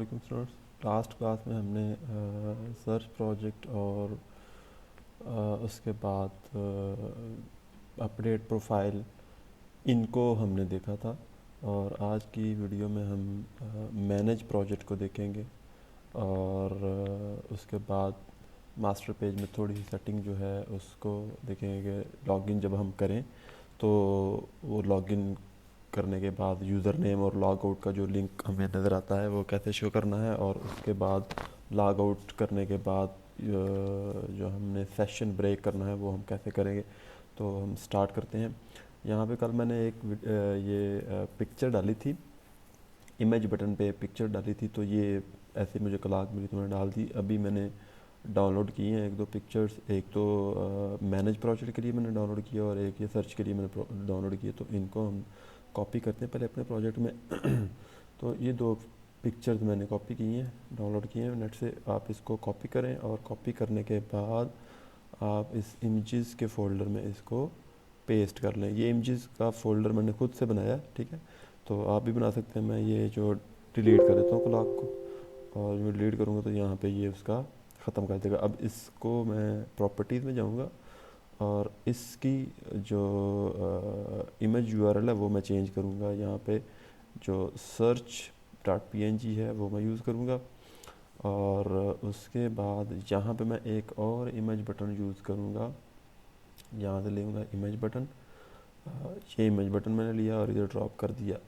वालेकुम students. Last class में हमने सर्च प्रोजेक्ट और उसके बाद अपडेट प्रोफाइल इनको हमने देखा था। और आज की वीडियो में हम मैनेज प्रोजेक्ट को देखेंगे और उसके बाद मास्टर पेज में थोड़ी सी सेटिंग जो है उसको देखेंगे। लॉगिन जब हम करें तो वो लॉगिन करने के बाद यूज़र नेम और लॉग आउट का जो लिंक हमें नज़र आता है वो कैसे शो करना है, और उसके बाद लॉग आउट करने के बाद जो हमने सेशन ब्रेक करना है वो हम कैसे करेंगे। तो हम स्टार्ट करते हैं। यहाँ पे कल मैंने एक ये पिक्चर डाली थी, इमेज बटन पे पिक्चर डाली थी, तो ये ऐसे मुझे क्लास मिली तो मैंने डाल दी। अभी मैंने डाउनलोड किए हैं एक दो पिक्चर्स, एक तो मैनेज प्रोजेक्ट के लिए मैंने डाउनलोड किया और एक ये सर्च के लिए मैंने डाउनलोड किया। तो इनको हम कॉपी करते हैं पहले अपने प्रोजेक्ट में। तो ये दो पिक्चर्स मैंने कॉपी की हैं, डाउनलोड किए हैं नेट से। आप इसको कॉपी करें और कॉपी करने के बाद आप इस इमेजेस के फ़ोल्डर में इसको पेस्ट कर लें। ये इमेजेस का फ़ोल्डर मैंने खुद से बनाया, ठीक है, तो आप भी बना सकते हैं। मैं ये जो डिलीट कर देता हूँ क्लॉक को, और मैं डिलीट करूँगा तो यहाँ पे ये उसका ख़त्म कर देगा। अब इसको मैं प्रॉपर्टीज़ में जाऊँगा और इसकी जो इमेज यूआरएल है वो मैं चेंज करूँगा। यहाँ पे जो सर्च डॉट पी है वो मैं यूज़ करूँगा, और उसके बाद यहाँ पे मैं एक और इमेज बटन यूज़ करूँगा। यहाँ से लूँगा इमेज बटन, ये इमेज बटन मैंने लिया और इधर ड्रॉप कर दिया।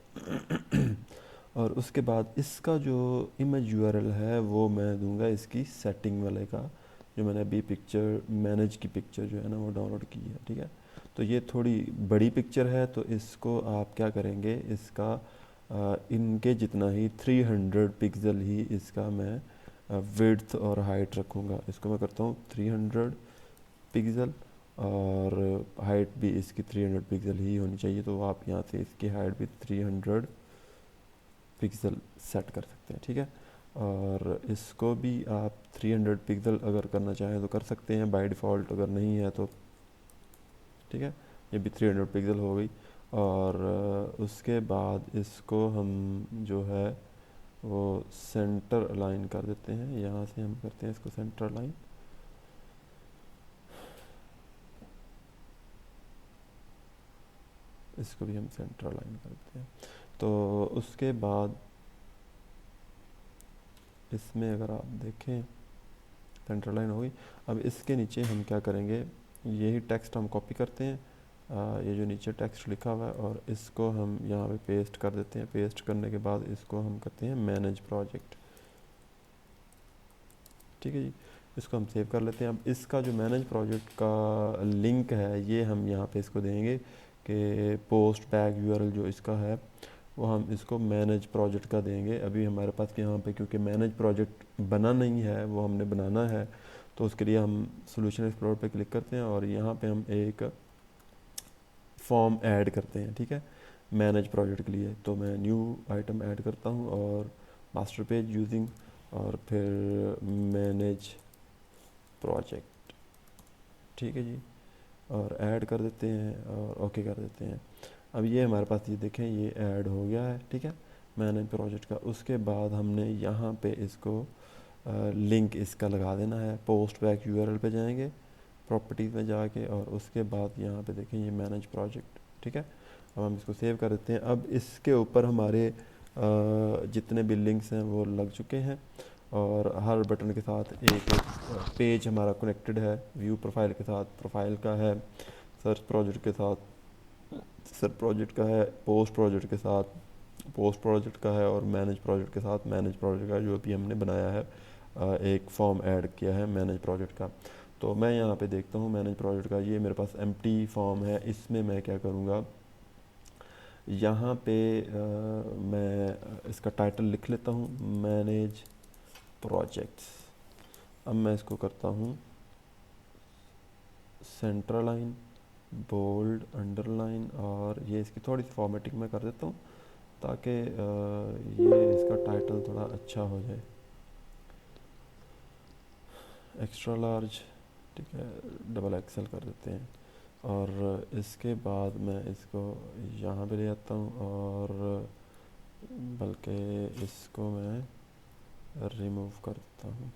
और उसके बाद इसका जो इमेज यूआरएल है वो मैं दूंगा इसकी सेटिंग वाले का, जो मैंने अभी पिक्चर मैनेज की पिक्चर जो है ना वो डाउनलोड की है, ठीक है। तो ये थोड़ी बड़ी पिक्चर है, तो इसको आप क्या करेंगे, इसका इनके जितना ही 300 पिक्सल ही इसका मैं विड्थ और हाइट रखूँगा। इसको मैं करता हूँ 300 पिक्सल, और हाइट भी इसकी 300 पिक्सल ही होनी चाहिए। तो आप यहाँ से इसकी हाइट भी 300 पिक्सल सेट कर सकते हैं, ठीक है। और इसको भी आप 300 पिक्सल अगर करना चाहें तो कर सकते हैं बाय डिफ़ॉल्ट, अगर नहीं है तो ठीक है। ये भी 300 पिक्सल हो गई। और उसके बाद इसको हम जो है वो सेंटर अलाइन कर देते हैं। यहाँ से हम करते हैं इसको सेंटर अलाइन। इसको भी हम सेंटर अलाइन कर देते हैं। तो उसके बाद इसमें अगर आप देखें सेंटर लाइन हो गई। अब इसके नीचे हम क्या करेंगे, यही टेक्स्ट हम कॉपी करते हैं, ये जो नीचे टेक्स्ट लिखा हुआ है, और इसको हम यहाँ पे पेस्ट कर देते हैं। पेस्ट करने के बाद इसको हम करते हैं मैनेज प्रोजेक्ट, ठीक है जी। इसको हम सेव कर लेते हैं। अब इसका जो मैनेज प्रोजेक्ट का लिंक है ये हम यहाँ पे इसको देंगे कि पोस्ट बैक यूआरएल जो इसका है वो हम इसको मैनेज प्रोजेक्ट का देंगे। अभी हमारे पास यहाँ पे क्योंकि मैनेज प्रोजेक्ट बना नहीं है, वो हमने बनाना है, तो उसके लिए हम सोल्यूशन एक्सप्लोर पे क्लिक करते हैं और यहाँ पे हम एक फॉर्म ऐड करते हैं, ठीक है, मैनेज प्रोजेक्ट के लिए। तो मैं न्यू आइटम ऐड करता हूँ और मास्टर पेज यूजिंग, और फिर मैनेज प्रोजेक्ट, ठीक है जी, और ऐड कर देते हैं और ओके कर देते हैं। अब ये हमारे पास ये देखें ये ऐड हो गया है, ठीक है, मैनेज प्रोजेक्ट का। उसके बाद हमने यहाँ पे इसको लिंक इसका लगा देना है। पोस्ट बैक यूआरएल पे जाएंगे, प्रॉपर्टीज़ में जाके, और उसके बाद यहाँ पे देखें ये मैनेज प्रोजेक्ट, ठीक है। अब हम इसको सेव कर देते हैं। अब इसके ऊपर हमारे जितने भी लिंक्स हैं वो लग चुके हैं, और हर बटन के साथ एक पेज हमारा कनेक्टेड है। व्यू प्रोफाइल के साथ प्रोफाइल का है, सर्च प्रोजेक्ट के साथ सर्च प्रोजेक्ट का है, पोस्ट प्रोजेक्ट के साथ पोस्ट प्रोजेक्ट का है, और मैनेज प्रोजेक्ट के साथ मैनेज प्रोजेक्ट का, जो भी हमने बनाया है एक फॉर्म ऐड किया है मैनेज प्रोजेक्ट का। तो मैं यहाँ पे देखता हूँ मैनेज प्रोजेक्ट का, ये मेरे पास एम्प्टी फॉर्म है। इसमें मैं क्या करूँगा, यहाँ पे मैं इसका टाइटल लिख लेता हूँ मैनेज प्रोजेक्ट्स। अब मैं इसको करता हूँ सेंटर लाइन, बोल्ड, अंडरलाइन, और ये इसकी थोड़ी सी फॉर्मेटिंग मैं कर देता हूँ ताकि ये इसका टाइटल थोड़ा अच्छा हो जाए। एक्स्ट्रा लार्ज, ठीक है, डबल एक्सेल कर देते हैं। और इसके बाद मैं इसको यहाँ पे ले आता हूँ, और बल्कि इसको मैं रिमूव कर देता हूँ,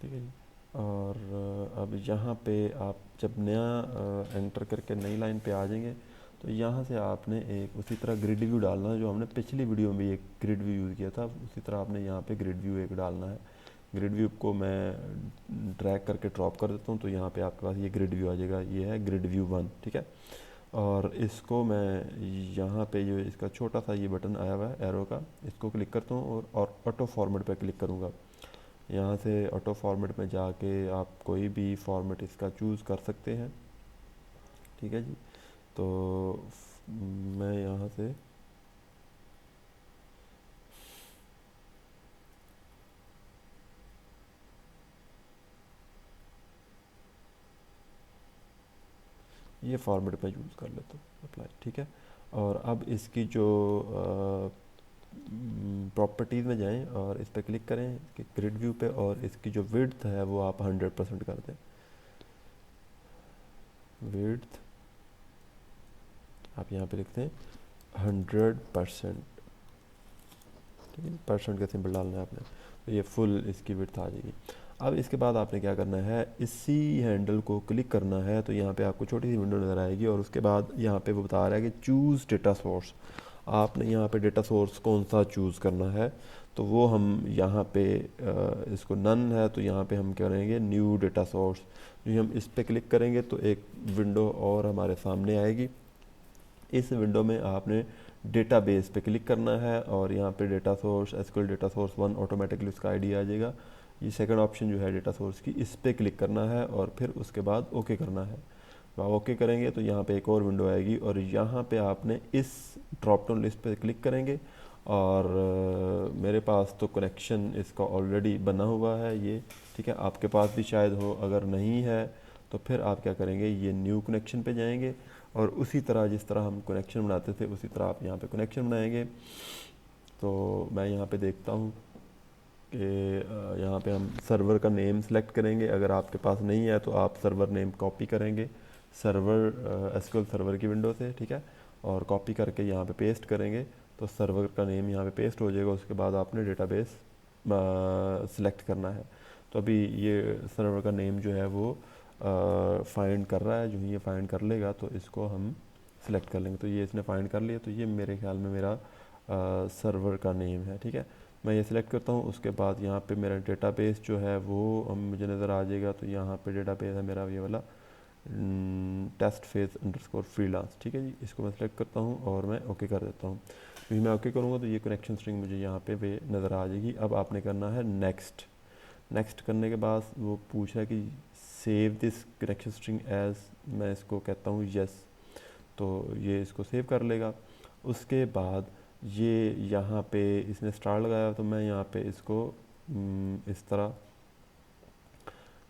ठीक है जी। और अब यहाँ पे आप जब नया एंटर करके नई लाइन पे आ जाएंगे तो यहाँ से आपने एक उसी तरह ग्रिड व्यू डालना है, जो हमने पिछली वीडियो में एक ग्रिड व्यू यूज़ किया था, उसी तरह आपने यहाँ पे ग्रिड व्यू एक डालना है। ग्रिड व्यू को मैं ड्रैग करके ड्रॉप कर देता हूँ, तो यहाँ पे आपके पास ये ग्रिड व्यू आ जाएगा, ये है ग्रिड व्यू 1, ठीक है। और इसको मैं यहाँ पे जो इसका छोटा सा ये बटन आया हुआ है एरो का, इसको क्लिक करता हूँ और ऑटो फॉर्मेट पे क्लिक करूँगा। यहाँ से ऑटो फॉर्मेट में जाके आप कोई भी फॉर्मेट इसका चूज़ कर सकते हैं, ठीक है जी। तो मैं यहाँ से ये फॉर्मेट में यूज़ कर लेता हूँ, अप्लाई, ठीक है। और अब इसकी जो प्रॉपर्टीज़ में जाएं और इस पर क्लिक करें इसके ग्रिड व्यू पे, और इसकी जो विड्थ है वो आप 100% कर दें। विड्थ आप यहाँ पे लिखते हैं 100%, ठीक है, परसेंट का सिंबल डालना है आपने, तो ये फुल इसकी विड्थ आ जाएगी। अब इसके बाद आपने क्या करना है, इसी हैंडल को क्लिक करना है, तो यहाँ पे आपको छोटी सी विंडो नज़र आएगी और उसके बाद यहाँ पे वो बता रहा है कि चूज़ डेटा सोर्स। आपने यहाँ पे डेटा सोर्स कौन सा चूज़ करना है, तो वो हम यहाँ पे इसको नन है, तो यहाँ पे हम करेंगे न्यू डेटा सोर्स। जो हम इस पर क्लिक करेंगे तो एक विंडो और हमारे सामने आएगी। इस विंडो में आपने डेटाबेस पे क्लिक करना है और यहाँ पे data source SQL data source 1 automatically उसका आईडी आ जाएगा। ये सेकंड ऑप्शन जो है डेटा सोर्स की, इस पे क्लिक करना है और फिर उसके बाद ओके करना है। तो आप ओके करेंगे तो यहाँ पे एक और विंडो आएगी और यहाँ पे आपने इस ड्रॉप डाउन लिस्ट पे क्लिक करेंगे और मेरे पास तो कनेक्शन इसका ऑलरेडी बना हुआ है ये, ठीक है। आपके पास भी शायद हो, अगर नहीं है तो फिर आप क्या करेंगे, ये न्यू कनेक्शन पे जाएंगे और उसी तरह जिस तरह हम कनेक्शन बनाते थे उसी तरह आप यहाँ पे कनेक्शन बनाएंगे। तो मैं यहाँ पे देखता हूँ कि यहाँ पे हम सर्वर का नेम सेलेक्ट करेंगे। अगर आपके पास नहीं है तो आप सर्वर नेम कॉपी करेंगे सर्वर एसक्यूएल सर्वर की विंडो से, ठीक है, और कॉपी करके यहाँ पे पेस्ट करेंगे तो सर्वर का नेम यहाँ पे पेस्ट हो जाएगा। उसके बाद आपने डेटाबेस सेलेक्ट करना है। तो अभी ये सर्वर का नेम जो है वो फाइंड कर रहा है, जो ये फाइंड कर लेगा तो इसको हम सिलेक्ट कर लेंगे। तो ये इसने फाइंड कर लिया, तो ये मेरे ख्याल में मेरा सर्वर का नेम है, ठीक है। मैं ये सिलेक्ट करता हूँ, उसके बाद यहाँ पे मेरा डेटाबेस जो है वो मुझे नज़र आ जाएगा। तो यहाँ पे डेटाबेस है मेरा ये वाला टेस्ट फेज अंडरस्कोर फ्रीलांस, ठीक है जी। इसको मैं सिलेक्ट करता हूँ और मैं ओके कर देता हूँ। क्योंकि मैं ओके करूँगा तो ये कनेक्शन स्ट्रिंग मुझे यहाँ पे नज़र आ जाएगी। अब आपने करना है नेक्स्ट। नेक्स्ट करने के बाद वो पूछ रहा है कि save this connection string as, मैं इसको कहता हूँ यस, तो ये इसको सेव कर लेगा। उसके बाद ये यहाँ पे इसने स्टार लगाया, तो मैं यहाँ पे इसको इस तरह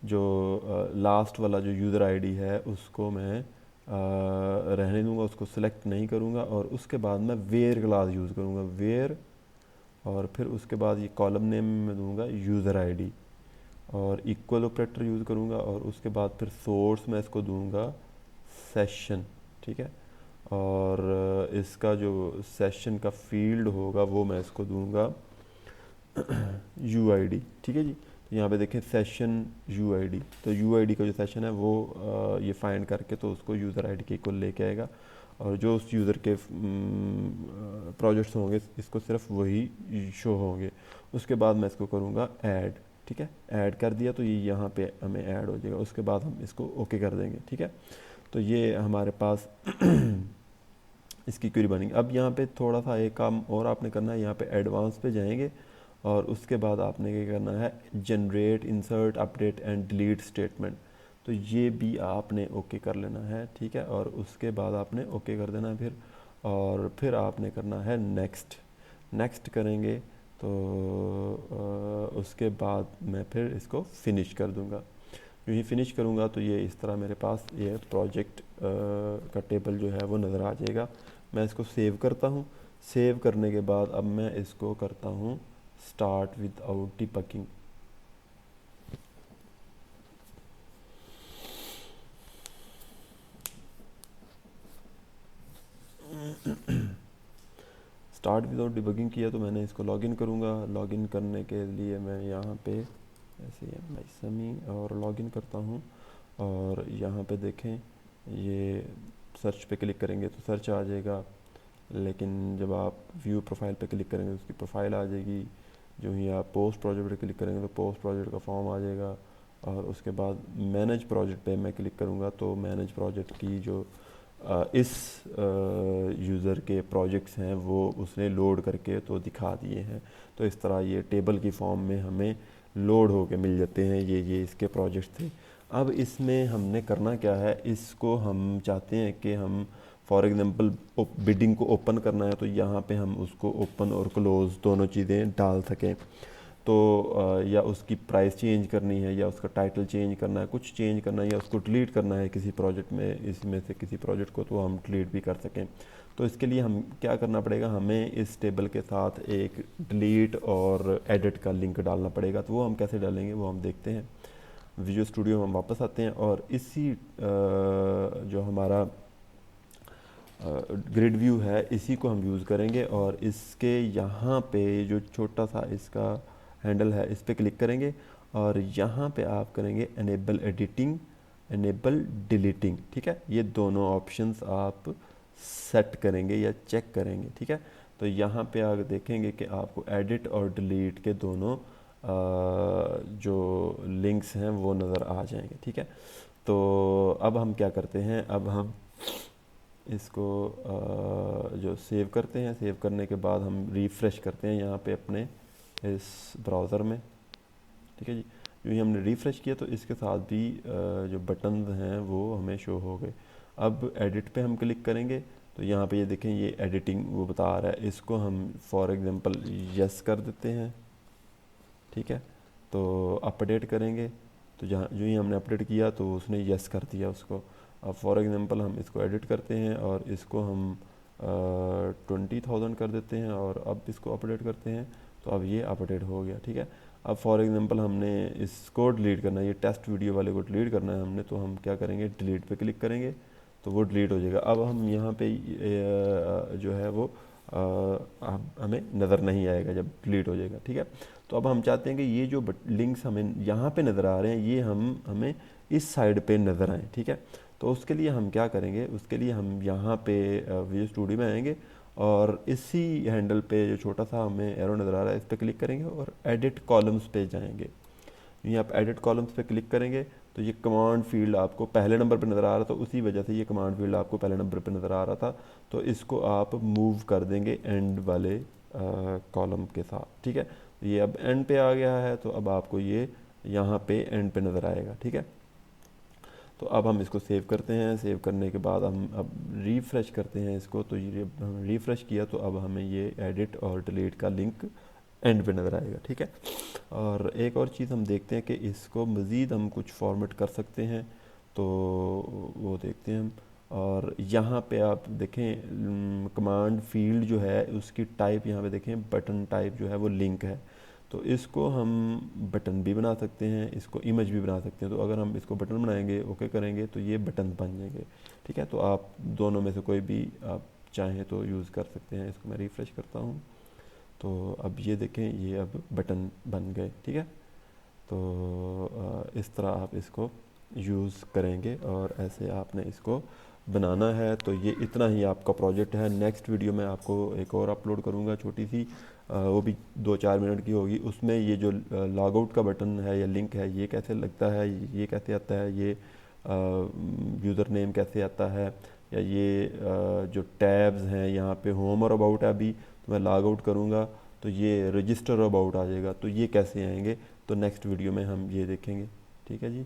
जो लास्ट वाला जो यूज़र आईडी है उसको मैं रहने दूंगा, उसको सिलेक्ट नहीं करूँगा। और उसके बाद मैं वेयर क्लास यूज़ करूँगा, वेयर, और फिर उसके बाद ये कॉलम नेम में दूंगा यूज़र आईडी और इक्वल ऑपरेटर यूज़ करूँगा। और उसके बाद फिर सोर्स मैं इसको दूंगा सेशन, ठीक है। और इसका जो सेशन का फील्ड होगा वो मैं इसको दूंगा UID, ठीक है जी। तो यहाँ पे देखें सेशन UID, तो UID का जो सेशन है वो ये फाइंड करके तो उसको यूज़र आईडी के इक्वल लेके आएगा। और जो उस यूज़र के प्रोजेक्ट्स होंगे इसको सिर्फ वही शो होंगे। उसके बाद मैं इसको करूँगा ऐड, ठीक है। ऐड कर दिया तो ये यहाँ पे हमें ऐड हो जाएगा। उसके बाद हम इसको ओके कर देंगे, ठीक है। तो ये हमारे पास इसकी क्वेरी बनेगी। अब यहाँ पे थोड़ा सा एक काम और आपने करना है, यहाँ पे एडवांस पे जाएंगे और उसके बाद आपने क्या करना है, generate insert update and delete statement, तो ये भी आपने ओके कर लेना है, ठीक है। और उसके बाद आपने ओके कर देना है फिर, और फिर आपने करना है नेक्स्ट। नेक्स्ट करेंगे तो उसके बाद मैं फिर इसको फिनिश कर दूंगा। जो ही फिनिश करूँगा तो ये इस तरह मेरे पास ये प्रोजेक्ट का टेबल जो है वो नज़र आ जाएगा। मैं इसको सेव करता हूँ। सेव करने के बाद अब मैं इसको करता हूँ start without debugging. Start start without debugging किया तो मैंने इसको लॉगिन करूँगा। लॉगिन करने के लिए मैं यहाँ पे ऐसे ही समी और लॉगिन करता हूँ और यहाँ पे देखें ये सर्च पे क्लिक करेंगे तो सर्च आ जाएगा, लेकिन जब आप व्यू प्रोफाइल पे क्लिक करेंगे तो उसकी प्रोफाइल आ जाएगी। जो ही आप पोस्ट प्रोजेक्ट पे क्लिक करेंगे तो पोस्ट प्रोजेक्ट का फॉर्म आ जाएगा और उसके बाद मैनेज प्रोजेक्ट पे मैं क्लिक करूँगा तो मैनेज प्रोजेक्ट की जो इस यूज़र के प्रोजेक्ट्स हैं वो उसने लोड करके तो दिखा दिए हैं। तो इस तरह ये टेबल की फॉर्म में हमें लोड होके मिल जाते हैं, ये इसके प्रोजेक्ट्स थे। अब इसमें हमने करना क्या है, इसको हम चाहते हैं कि हम फॉर एग्ज़ाम्पल बिडिंग को ओपन करना है तो यहाँ पे हम उसको ओपन और क्लोज़ दोनों चीज़ें डाल सकें। तो या उसकी प्राइस चेंज करनी है या उसका टाइटल चेंज करना है, कुछ चेंज करना है या उसको डिलीट करना है किसी प्रोजेक्ट में, इसमें से किसी प्रोजेक्ट को, तो हम डिलीट भी कर सकें। तो इसके लिए हम क्या करना पड़ेगा, हमें इस टेबल के साथ एक डिलीट और एडिट का लिंक डालना पड़ेगा। तो वो हम कैसे डालेंगे वो हम देखते हैं। विजुअल स्टूडियो में हम वापस आते हैं और इसी जो हमारा ग्रिड व्यू है इसी को हम यूज़ करेंगे और इसके यहाँ पे जो छोटा सा इसका हैंडल है इस पर क्लिक करेंगे और यहाँ पे आप करेंगे एनेबल एडिटिंग, एनेबल डिलीटिंग। ठीक है, ये दोनों ऑप्शंस आप सेट करेंगे या चेक करेंगे। ठीक है, तो यहाँ पे आप देखेंगे कि आपको एडिट और डिलीट के दोनों जो लिंक्स हैं वो नज़र आ जाएंगे। ठीक है, तो अब हम क्या करते हैं, अब हम इसको जो सेव करते हैं, सेव करने के बाद हम रिफ़्रेश करते हैं यहाँ पे अपने इस ब्राउज़र में। ठीक है जी, जो ही हमने रिफ़्रेश किया तो इसके साथ भी जो बटन हैं वो हमें शो हो गए। अब एडिट पे हम क्लिक करेंगे तो यहाँ पे ये देखें ये एडिटिंग वो बता रहा है, इसको हम फॉर एग्ज़ाम्पल यस कर देते हैं। ठीक है, तो अपडेट करेंगे तो जहाँ जो ही हमने अपडेट किया तो उसने यस कर दिया उसको। अब फॉर एग्ज़ाम्पल हम इसको एडिट करते हैं और इसको हम 20,000 कर देते हैं और अब इसको अपडेट करते हैं तो अब ये अपडेट हो गया। ठीक है, अब फॉर एग्ज़ाम्पल हमने इसको डिलीट करना है, ये टेस्ट वीडियो वाले को डिलीट करना है हमने, तो हम क्या करेंगे, डिलीट पे क्लिक करेंगे तो वो डिलीट हो जाएगा। अब हम यहाँ पे जो है वो हमें नज़र नहीं आएगा जब डिलीट हो जाएगा। ठीक है, तो अब हम चाहते हैं कि ये जो लिंक्स हमें यहाँ पे नज़र आ रहे हैं ये हमें इस साइड पे नज़र आएँ। ठीक है, तो उसके लिए हम क्या करेंगे, उसके लिए हम यहाँ पे विजुअल स्टूडियो में आएंगे और इसी हैंडल पे जो छोटा सा हमें एरो नज़र आ रहा है इस पर क्लिक करेंगे और एडिट कॉलम्स पे जाएंगे। यहाँ आप एडिट कॉलम्स पे क्लिक करेंगे तो ये कमांड फील्ड आपको पहले नंबर पे नज़र आ रहा था, उसी वजह से ये कमांड फील्ड आपको पहले नंबर पे नज़र आ रहा था। तो इसको आप मूव कर देंगे एंड वाले कॉलम के साथ। ठीक है, ये अब एंड पे आ गया है तो अब आपको ये यहाँ पे एंड पे नज़र आएगा। ठीक है, तो अब हम इसको सेव करते हैं। सेव करने के बाद हम अब रिफ़्रेश करते हैं इसको, तो ये हम रिफ़्रेश किया तो अब हमें ये एडिट और डिलीट का लिंक एंड पे नज़र आएगा। ठीक है, और एक और चीज़ हम देखते हैं कि इसको मज़ीद हम कुछ फॉर्मेट कर सकते हैं तो वो देखते हैं हम। और यहाँ पे आप देखें कमांड फील्ड जो है उसकी टाइप यहाँ पे देखें बटन टाइप जो है वो लिंक है, तो इसको हम बटन भी बना सकते हैं, इसको इमेज भी बना सकते हैं। तो अगर हम इसको बटन बनाएंगे, ओके करेंगे तो ये बटन बन जाएंगे। ठीक है, तो आप दोनों में से कोई भी आप चाहें तो यूज़ कर सकते हैं। इसको मैं रिफ़्रेश करता हूँ तो अब ये देखें ये अब बटन बन गए। ठीक है, तो इस तरह आप इसको यूज़ करेंगे और ऐसे आपने इसको बनाना है। तो ये इतना ही आपका प्रोजेक्ट है। नेक्स्ट वीडियो में आपको एक और अपलोड करूँगा छोटी सी, वो भी 2-4 मिनट की होगी। उसमें ये जो लॉग आउट का बटन है या लिंक है ये कैसे लगता है, ये कैसे आता है, ये यूज़र नेम कैसे आता है, या ये जो टैब्स हैं यहाँ पे होम और अबाउट है, अभी तो मैं लॉग आउट करूँगा तो ये रजिस्टर अबाउट आ जाएगा, तो ये कैसे आएंगे तो नेक्स्ट वीडियो में हम ये देखेंगे। ठीक है जी।